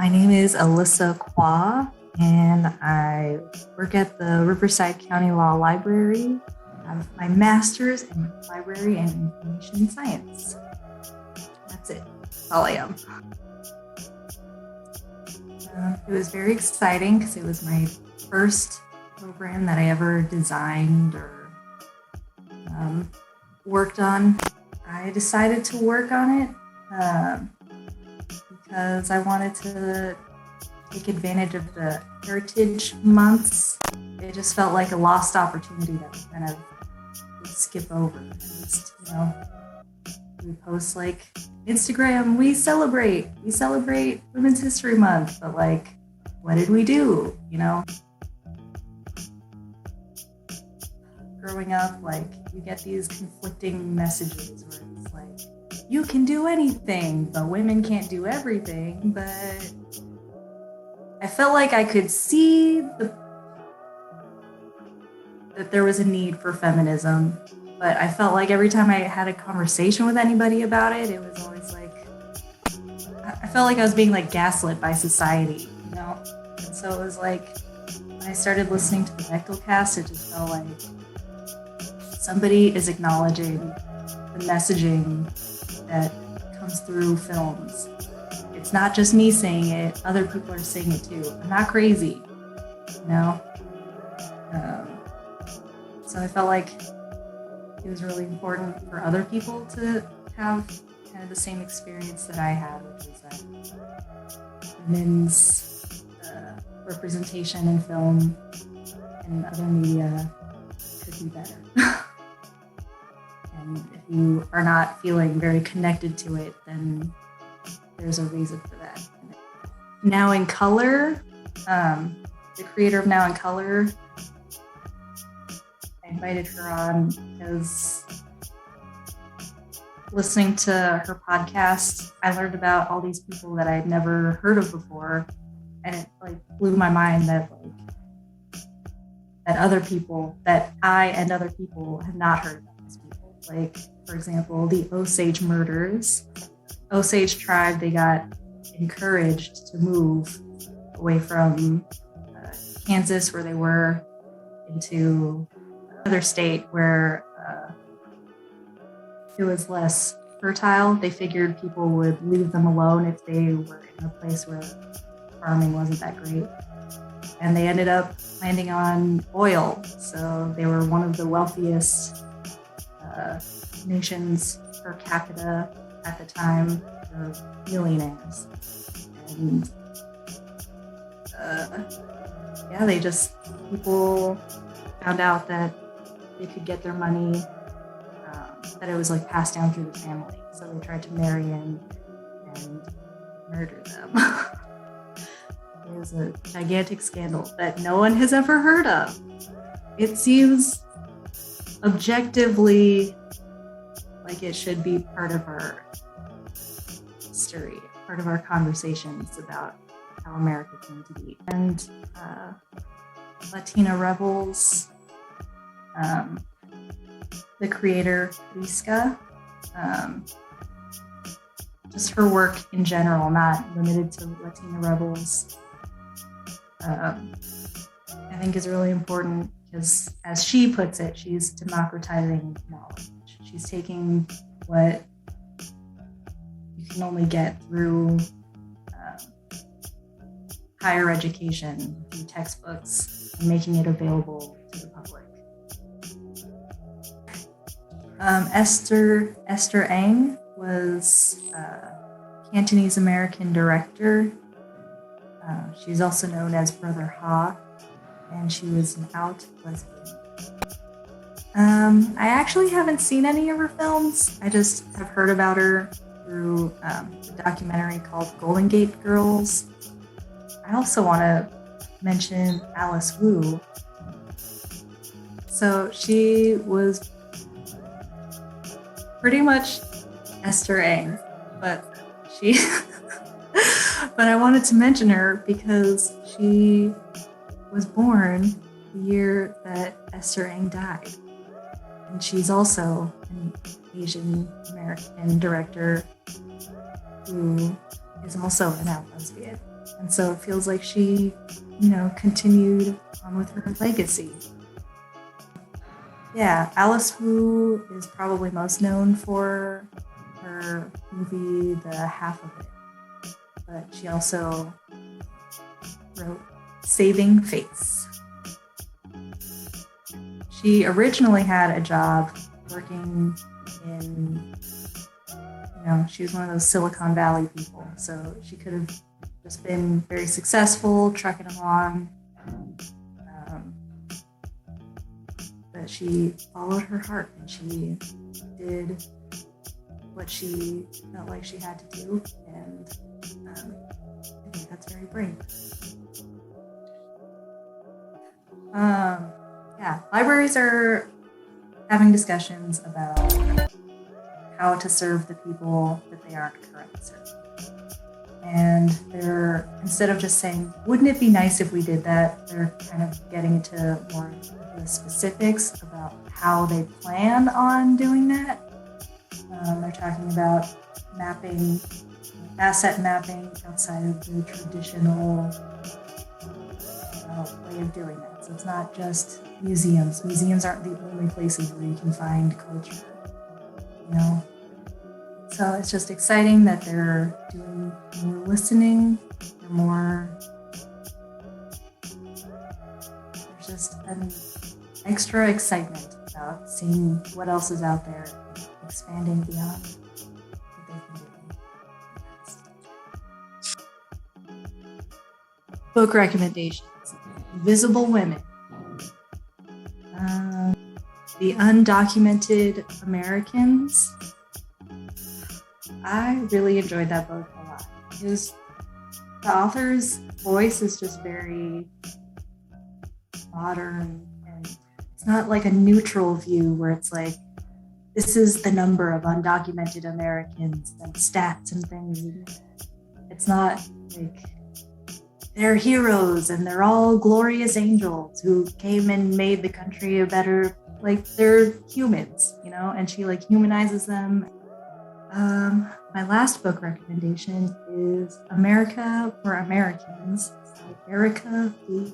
My name is Alysa Cua, and I work at the Riverside County Law Library. I have my master's in library and information science. That's it. That's all I am. It was very exciting because it was my first program that I ever designed or worked on. I decided to work on it because I wanted to take advantage of the Heritage Months. It just felt like a lost opportunity that we kind of would skip over. Just, we post like Instagram, we celebrate Women's History Month, but like, what did we do? Growing up, like, you get these conflicting messages where it's like, you can do anything, but women can't do everything. But I felt like I could see that there was a need for feminism, but I felt like every time I had a conversation with anybody about it, it was always like, I felt like I was being like gaslit by society, And so it was like, when I started listening to the Bechtelcast, it just felt like somebody is acknowledging the messaging that comes through films. It's not just me saying it, other people are saying it too. I'm not crazy, So I felt like it was really important for other people to have kind of the same experience that I had, which is that women's representation in film and other media could be better. And if you are not feeling very connected to it, then there's a reason for that. Now in Color, the creator of Now in Color, I invited her on because listening to her podcast, I learned about all these people that I had never heard of before, and it like blew my mind that I and other people have not heard about these people. Like, for example, the Osage murders. Osage tribe, they got encouraged to move away from Kansas, where they were, into another state where it was less fertile. They figured people would leave them alone if they were in a place where farming wasn't that great. And they ended up landing on oil. So they were one of the wealthiest nations per capita at the time. They were millionaires. And people found out that they could get their money, that it was like passed down through the family. So they tried to marry in and murder them. It was a gigantic scandal that no one has ever heard of. It seems objectively like it should be part of our history, part of our conversations about how America came to be. And Latina Rebels, the creator, Alysa, just her work in general, not limited to Latina Rebels, I think is really important because, as she puts it, she's democratizing knowledge. She's taking what you can only get through higher education, through textbooks, and making it available to the public. Esther Ang was Cantonese American director. She's also known as Brother Ha, and she was an out lesbian. I actually haven't seen any of her films. I just have heard about her through a documentary called Golden Gate Girls. I also want to mention Alice Wu. So she was pretty much Esther Ang, but but I wanted to mention her because she was born the year that Esther Ang died. And she's also an Asian American director who is also an out lesbian. And so it feels like she, continued on with her legacy. Yeah, Alice Wu is probably most known for her movie The Half of It, but she also wrote Saving Face. She originally had a job working in, she was one of those Silicon Valley people, so she could have just been very successful, trucking along. But she followed her heart and she did what she felt like she had to do, and I think that's very brave. Libraries are having discussions about how to serve the people that they aren't currently serving. And they're, instead of just saying, wouldn't it be nice if we did that, they're kind of getting into more of the specifics about how they plan on doing that. They're talking about mapping, asset mapping outside of the traditional way of doing that. So it's not just museums. Museums aren't the only places where you can find culture, So it's just exciting that they're doing more listening, there's just an extra excitement about seeing what else is out there, expanding beyond what they've been doing. Book recommendations. Invisible Women. The Undocumented Americans. I really enjoyed that book a lot. The author's voice is just very modern, and it's not like a neutral view where it's like, this is the number of undocumented Americans and stats and things. It's not like they're heroes and they're all glorious angels who came and made the country a better, they're humans, and she humanizes them. My last book recommendation is America for Americans by Erica B.